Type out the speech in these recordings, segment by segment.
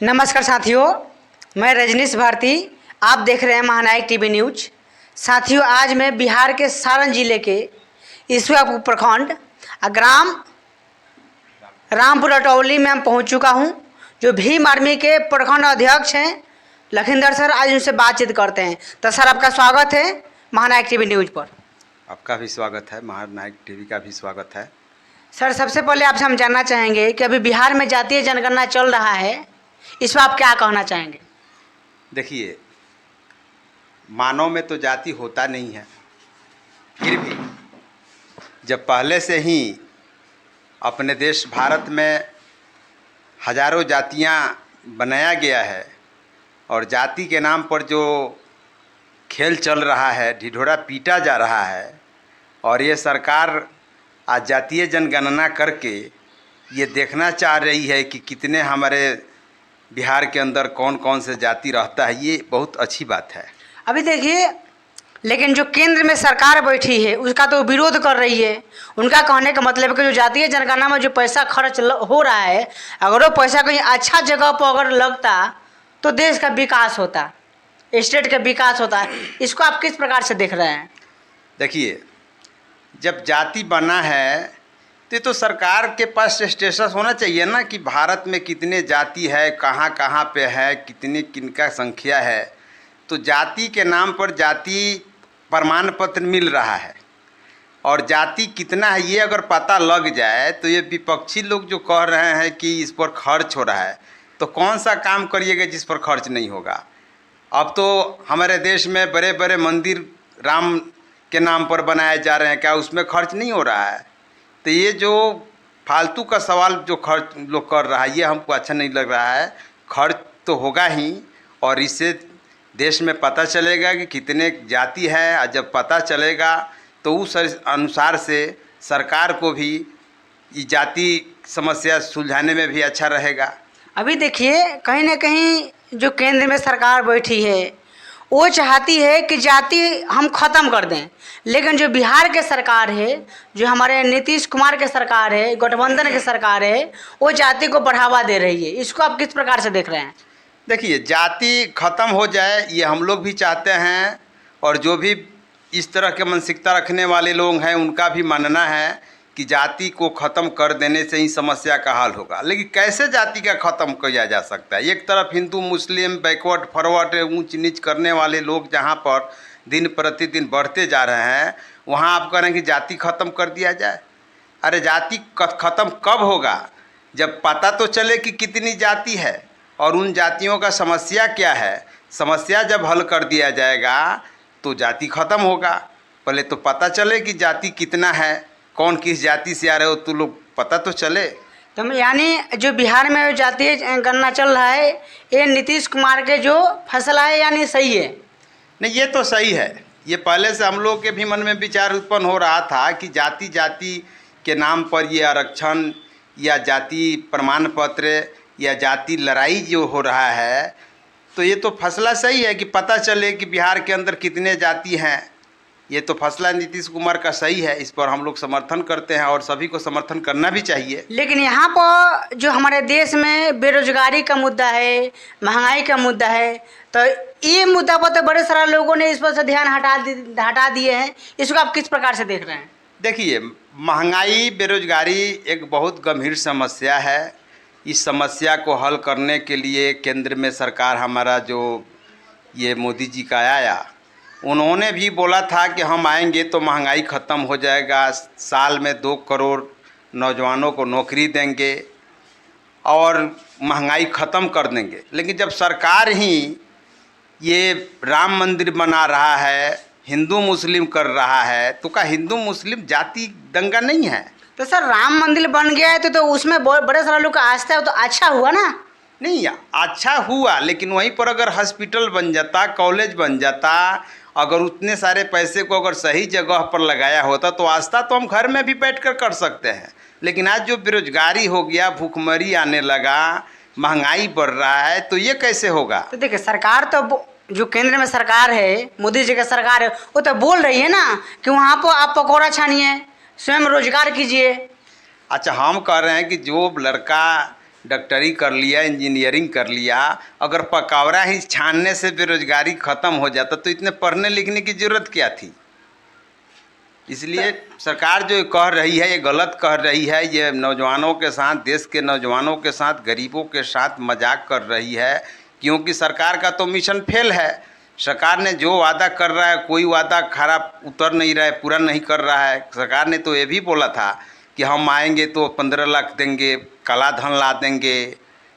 नमस्कार साथियों, मैं रजनीश भारती। आप देख रहे हैं महानायक टीवी न्यूज। साथियों, आज मैं बिहार के सारण जिले के ईश्वरपुर प्रखंड ग्राम रामपुर अटौली में हम पहुंच चुका हूं। जो भीम आर्मी के प्रखंड अध्यक्ष हैं लखिंदर सर, आज उनसे बातचीत करते हैं। तो सर, आपका स्वागत है महानायक टीवी न्यूज पर। आपका भी स्वागत है, महानायक टीवी का भी स्वागत है। सर, सबसे पहले आपसे हम जानना चाहेंगे कि अभी बिहार में जातीय जनगणना चल रहा है, इस पर आप क्या कहना चाहेंगे? देखिए, मानव में तो जाति होता नहीं है, फिर भी जब पहले से ही अपने देश भारत में हजारों जातियां बनाया गया है और जाति के नाम पर जो खेल चल रहा है, ढिढोरा पीटा जा रहा है, और ये सरकार आज जातीय जनगणना करके ये देखना चाह रही है कि कितने हमारे बिहार के अंदर कौन कौन से जाति रहता है। ये बहुत अच्छी बात है। अभी देखिए, लेकिन जो केंद्र में सरकार बैठी है उसका तो विरोध कर रही है। उनका कहने का मतलब है कि जो जातीय जनगणना में जो पैसा खर्च हो रहा है, अगर वो पैसा कहीं अच्छा जगह पर अगर लगता तो देश का विकास होता, स्टेट का विकास होता। इसको आप किस प्रकार से देख रहे हैं? देखिए, जब जाति बना है तो ये तो सरकार के पास स्टेटस होना चाहिए ना कि भारत में कितने जाति है, कहाँ कहाँ पे है, कितनी किनका संख्या है। तो जाति के नाम पर जाति प्रमाण पत्र मिल रहा है और जाति कितना है ये अगर पता लग जाए तो ये विपक्षी लोग जो कह रहे हैं कि इस पर खर्च हो रहा है, तो कौन सा काम करिएगा जिस पर खर्च नहीं होगा। अब तो हमारे देश में बड़े बड़े मंदिर राम के नाम पर बनाए जा रहे हैं, क्या उसमें खर्च नहीं हो रहा है? तो ये जो फालतू का सवाल जो खर्च लोग कर रहा है, ये हमको अच्छा नहीं लग रहा है। खर्च तो होगा ही, और इससे देश में पता चलेगा कि कितने जाति है, और जब पता चलेगा तो उस अनुसार से सरकार को भी ये जाति समस्या सुलझाने में भी अच्छा रहेगा। अभी देखिए, कहीं ना कहीं जो केंद्र में सरकार बैठी है वो चाहती है कि जाति हम ख़त्म कर दें, लेकिन जो बिहार के सरकार है, जो हमारे नीतीश कुमार के सरकार है, गठबंधन की सरकार है, वो जाति को बढ़ावा दे रही है। इसको आप किस प्रकार से देख रहे हैं? देखिए, जाति ख़त्म हो जाए ये हम लोग भी चाहते हैं, और जो भी इस तरह के मानसिकता रखने वाले लोग हैं उनका भी मानना है कि जाति को ख़त्म कर देने से ही समस्या का हल होगा। लेकिन कैसे जाति का ख़त्म किया जा सकता है? एक तरफ हिंदू मुस्लिम बैकवर्ड फॉरवर्ड ऊंच नीच करने वाले लोग जहां पर दिन प्रतिदिन बढ़ते जा रहे हैं, वहां आप कह रहे हैं कि जाति ख़त्म कर दिया जाए। अरे जाति ख़त्म कब होगा? जब पता तो चले कि कितनी जाति है और उन जातियों का समस्या क्या है। समस्या जब हल कर दिया जाएगा तो जाति ख़त्म होगा। पहले तो पता चले कि जाति कितना है, कौन किस जाति से आ रहे हो, तो लोग पता तो चले। तो यानी जो बिहार में जातीय गणना चल रहा है, ये नीतीश कुमार के जो फैसला है यानी सही है? नहीं, ये तो सही है। ये पहले से हम लोग के भी मन में विचार उत्पन्न हो रहा था कि जाति जाति के नाम पर ये आरक्षण या जाति प्रमाण पत्र या जाति लड़ाई जो हो रहा है, तो ये तो फैसला सही है कि पता चले कि बिहार के अंदर कितने जाति हैं। ये तो फैसला नीतीश कुमार का सही है, इस पर हम लोग समर्थन करते हैं और सभी को समर्थन करना भी चाहिए। लेकिन यहाँ पर जो हमारे देश में बेरोजगारी का मुद्दा है, महंगाई का मुद्दा है, तो ये मुद्दा पर तो बड़े सारे लोगों ने इस पर से ध्यान हटा दिए हैं। इसको आप किस प्रकार से देख रहे हैं? देखिए, महंगाई बेरोजगारी एक बहुत गंभीर समस्या है। इस समस्या को हल करने के लिए केंद्र में सरकार हमारा जो ये मोदी जी का आया, उन्होंने भी बोला था कि हम आएंगे तो महंगाई ख़त्म हो जाएगा, साल में 2 करोड़ नौजवानों को नौकरी देंगे और महंगाई ख़त्म कर देंगे। लेकिन जब सरकार ही ये राम मंदिर बना रहा है, हिंदू मुस्लिम कर रहा है, तो क्या हिंदू मुस्लिम जाति दंगा नहीं है? तो सर, राम मंदिर बन गया है तो उसमें बड़े सारे लोग का आस्था है, तो अच्छा हुआ ना? नहीं, अच्छा हुआ, लेकिन वहीं पर अगर हॉस्पिटल बन जाता, कॉलेज बन जाता, अगर उतने सारे पैसे को अगर सही जगह पर लगाया होता तो आस्था तो हम घर में भी बैठकर कर सकते हैं। लेकिन आज जो बेरोजगारी हो गया, भूखमरी आने लगा, महंगाई बढ़ रहा है, तो ये कैसे होगा? तो देखिए, सरकार तो जो केंद्र में सरकार है, मोदी जी का सरकार है, वो तो बोल रही है ना कि वहाँ पर आप पकौड़ा छानिए, स्वयं रोजगार कीजिए। अच्छा, हम कह रहे हैं कि जो लड़का डॉक्टरी कर लिया, इंजीनियरिंग कर लिया, अगर पकौड़ा ही छानने से बेरोजगारी ख़त्म हो जाता तो इतने पढ़ने लिखने की ज़रूरत क्या थी। इसलिए सरकार जो कह रही है ये गलत कह रही है। ये नौजवानों के साथ, देश के नौजवानों के साथ, गरीबों के साथ मजाक कर रही है, क्योंकि सरकार का तो मिशन फेल है। सरकार ने जो वादा कर रहा है, कोई वादा खराब उतर नहीं रहा है, पूरा नहीं कर रहा है। सरकार ने तो ये भी बोला था कि हम आएंगे तो 15 लाख देंगे, काला धन ला देंगे,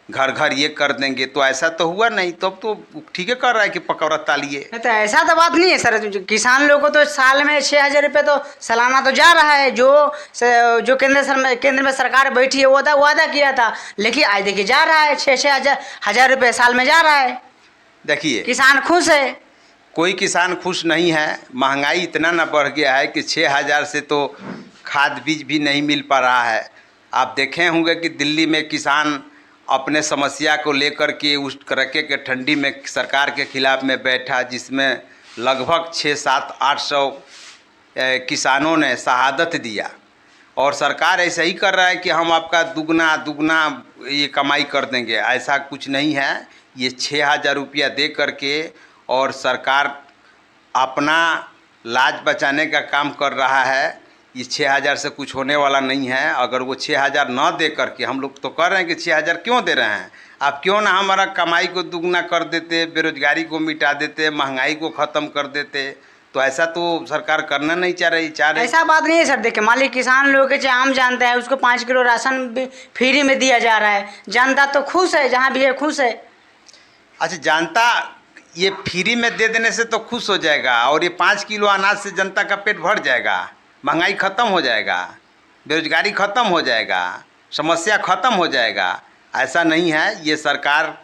घर घर ये कर देंगे, तो ऐसा तो हुआ नहीं। तब तो ठीक है कर रहा है कि पकौड़ा तालिए। नहीं तो ऐसा तो बात नहीं है सर। किसान लोगों को तो साल में 6,000 रुपये तो सालाना तो जा रहा है। जो केंद्र में सरकार बैठी है वो वादा किया था, लेकिन आज देखिए जा रहा है 6-6 हजार रुपये साल में जा रहा है। देखिए किसान खुश है? कोई किसान खुश नहीं है। महंगाई इतना ना बढ़ गया है कि 6,000 से तो खाद बीज भी नहीं मिल पा रहा है। आप देखे होंगे कि दिल्ली में किसान अपने समस्या को लेकर के उस कड़के के ठंडी में सरकार के खिलाफ में बैठा, जिसमें लगभग 600-700-800 किसानों ने शहादत दिया। और सरकार ऐसा ही कर रहा है कि हम आपका दुगना दुगना ये कमाई कर देंगे। ऐसा कुछ नहीं है। ये 6,000 रुपया दे करके और सरकार अपना लाज बचाने का काम कर रहा है। ये 6,000 से कुछ होने वाला नहीं है। अगर वो 6,000 न दे करके, हम लोग तो कर रहे हैं कि 6,000 क्यों दे रहे हैं, आप क्यों ना हमारा कमाई को दुगना कर देते, बेरोजगारी को मिटा देते, महंगाई को ख़त्म कर देते। तो ऐसा तो सरकार करना नहीं चाह रही। ऐसा बात नहीं है सर। देखिए मान लीजिए किसान लोग के आम जानता है, उसको 5 किलो राशन भी फ्री में दिया जा रहा है। जनता तो खुश है, जहाँ भी है खुश है। अच्छा, जनता ये फ्री में दे देने से तो खुश हो जाएगा और ये 5 किलो अनाज से जनता का पेट भर जाएगा, महंगाई ख़त्म हो जाएगा, बेरोजगारी ख़त्म हो जाएगा, समस्या ख़त्म हो जाएगा। ऐसा नहीं है। ये सरकार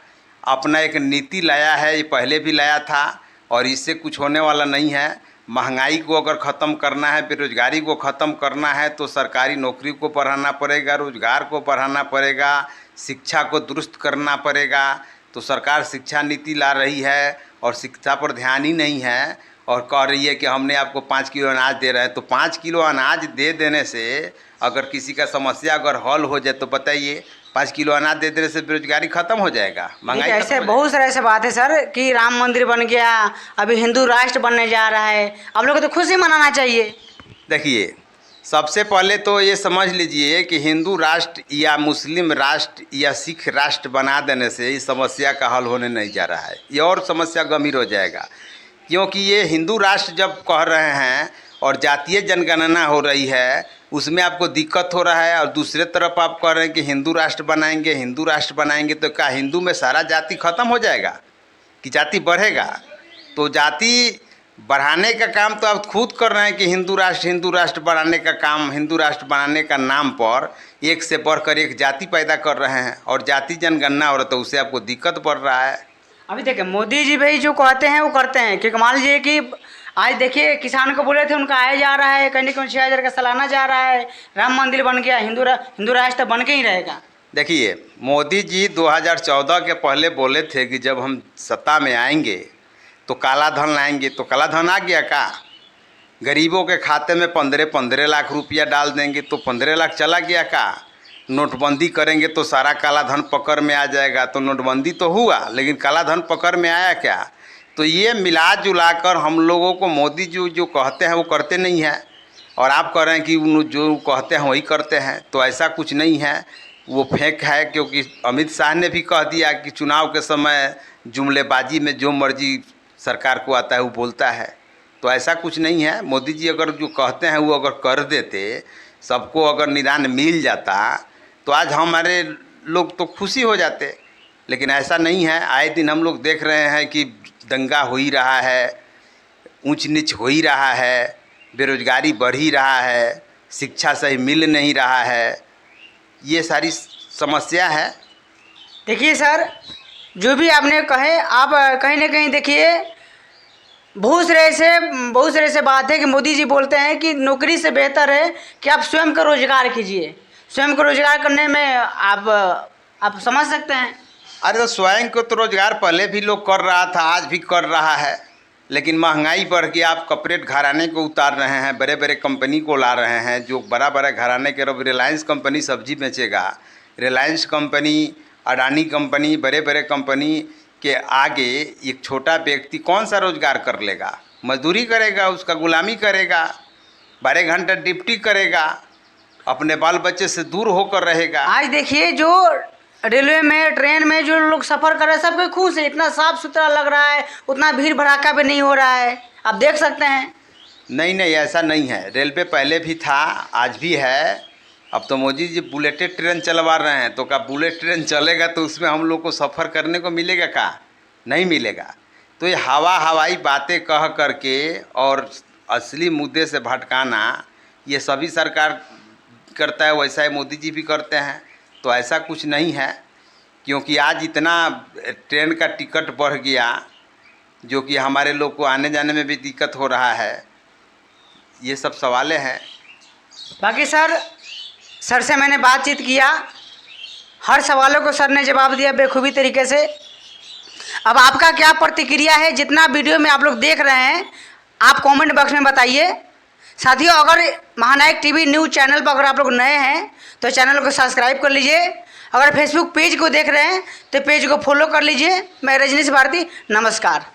अपना एक नीति लाया है, ये पहले भी लाया था और इससे कुछ होने वाला नहीं है। महंगाई को अगर ख़त्म करना है, बेरोजगारी को ख़त्म करना है तो सरकारी नौकरी को बढ़ाना पड़ेगा, रोजगार को बढ़ाना पड़ेगा, शिक्षा को दुरुस्त करना पड़ेगा। तो सरकार शिक्षा नीति ला रही है और शिक्षा पर ध्यान ही नहीं है और कह रही है कि हमने आपको 5 किलो अनाज दे रहे हैं। तो 5 किलो अनाज दे देने से अगर किसी का समस्या अगर हल हो जाए तो बताइए, 5 किलो अनाज दे देने से बेरोजगारी खत्म हो जाएगा, महंगाई खत्म ऐसे हो बहुत सारे ऐसे बात है सर कि राम मंदिर बन गया, अभी हिंदू राष्ट्र बनने जा रहा है। आप लोग को तो खुशी मनाना चाहिए। देखिए सबसे पहले तो ये समझ लीजिए कि हिंदू राष्ट्र या मुस्लिम राष्ट्र या सिख राष्ट्र बना देने से इस समस्या का हल होने नहीं जा रहा है। ये और समस्या गंभीर हो जाएगा, क्योंकि ये हिंदू राष्ट्र जब कह रहे हैं और जातीय जनगणना हो रही है, उसमें आपको दिक्कत हो रहा है। और दूसरे तरफ आप कह रहे हैं कि हिंदू राष्ट्र बनाएंगे, हिंदू राष्ट्र बनाएंगे। तो क्या हिंदू में सारा जाति खत्म हो जाएगा कि जाति बढ़ेगा? तो जाति बढ़ाने का काम तो आप खुद कर रहे हैं कि हिंदू राष्ट्र बढ़ाने का काम, हिंदू राष्ट्र बनाने का नाम पर एक से बढ़कर एक जाति पैदा कर रहे हैं और जाति जनगणना हो रहा, तो उससे आपको दिक्कत बढ़ रहा है। अभी देखिए मोदी जी भाई जो कहते हैं वो करते हैं। क्योंकि मान लीजिए कि आज देखिए किसान को बोले थे, उनका आया जा रहा है कहीं 6,000 का सालाना जा रहा है। राम मंदिर बन गया, हिंदू राष्ट्र बन के ही रहेगा। देखिए मोदी जी 2014 के पहले बोले थे कि जब हम सत्ता में आएंगे तो काला धन लाएंगे। तो काला धन आ गया का? गरीबों के खाते में 15 लाख रुपया डाल देंगे तो 15 लाख चला गया का? नोटबंदी करेंगे तो सारा काला धन पकड़ में आ जाएगा। तो नोटबंदी तो हुआ, लेकिन काला धन पकड़ में आया क्या? तो ये मिला जुला कर हम लोगों को मोदी जी जो कहते हैं वो करते नहीं हैं और आप कह रहे हैं कि जो कहते हैं वही करते हैं। तो ऐसा कुछ नहीं है, वो फेक है। क्योंकि अमित शाह ने भी कह दिया कि चुनाव के समय जुमलेबाजी में जो मर्जी सरकार को आता है वो बोलता है। तो ऐसा कुछ नहीं है। मोदी जी अगर जो कहते हैं वो अगर कर देते, सबको अगर निदान मिल जाता, तो आज हमारे लोग तो खुशी हो जाते। लेकिन ऐसा नहीं है। आए दिन हम लोग देख रहे हैं कि दंगा हो ही रहा है, ऊंच नीच हो ही रहा है, बेरोजगारी बढ़ ही रहा है, शिक्षा सही मिल नहीं रहा है। ये सारी समस्या है। देखिए सर, जो भी आपने कहे, आप कहीं ना कहीं देखिए बहुत सारे से बात है कि मोदी जी बोलते हैं कि नौकरी से बेहतर है कि आप स्वयं का रोजगार कीजिए। स्वयं का रोजगार करने में आप समझ सकते हैं। अरे तो स्वयं को तो रोजगार पहले भी लोग कर रहा था, आज भी कर रहा है। लेकिन महंगाई बढ़ के आप कॉर्पोरेट घराने को उतार रहे हैं, बड़े बड़े कंपनी को ला रहे हैं। जो बड़ा बड़ा घराने के, अब रिलायंस कंपनी सब्जी बेचेगा, रिलायंस कंपनी, अडानी कंपनी, बड़े बड़े कंपनी के आगे एक छोटा व्यक्ति कौन सा रोजगार कर लेगा? मजदूरी करेगा, उसका गुलामी करेगा, 12 घंटा ड्यूटी करेगा, अपने बाल बच्चे से दूर होकर रहेगा। आज देखिए जो रेलवे में, ट्रेन में जो लोग सफ़र कर रहे हैं सब कोई खुश है, इतना साफ सुथरा लग रहा है, उतना भीड़ भड़ाका भी नहीं हो रहा है, आप देख सकते हैं। नहीं नहीं, ऐसा नहीं है। रेलवे पहले भी था, आज भी है। अब तो मोदी जी बुलेटेड ट्रेन चलवा रहे हैं, तो क्या बुलेट ट्रेन चलेगा तो उसमें हम लोग को सफ़र करने को मिलेगा? क्या नहीं मिलेगा। तो ये हवाई बातें कह करके और असली मुद्दे से भटकाना, ये सभी सरकार करता है, वैसा ही मोदी जी भी करते हैं। तो ऐसा कुछ नहीं है, क्योंकि आज इतना ट्रेन का टिकट बढ़ गया जो कि हमारे लोग को आने जाने में भी दिक्कत हो रहा है। ये सब सवालें हैं। बाकी सर से मैंने बातचीत किया, हर सवालों को सर ने जवाब दिया बेखूबी तरीके से। अब आपका क्या प्रतिक्रिया है, जितना वीडियो में आप लोग देख रहे हैं आप कमेंट बॉक्स में बताइए। साथियों, अगर महानायक टीवी न्यूज़ चैनल पर अगर आप लोग नए हैं तो चैनल को सब्सक्राइब कर लीजिए। अगर फेसबुक पेज को देख रहे हैं तो पेज को फॉलो कर लीजिए। मैं रजनीश भारती, नमस्कार।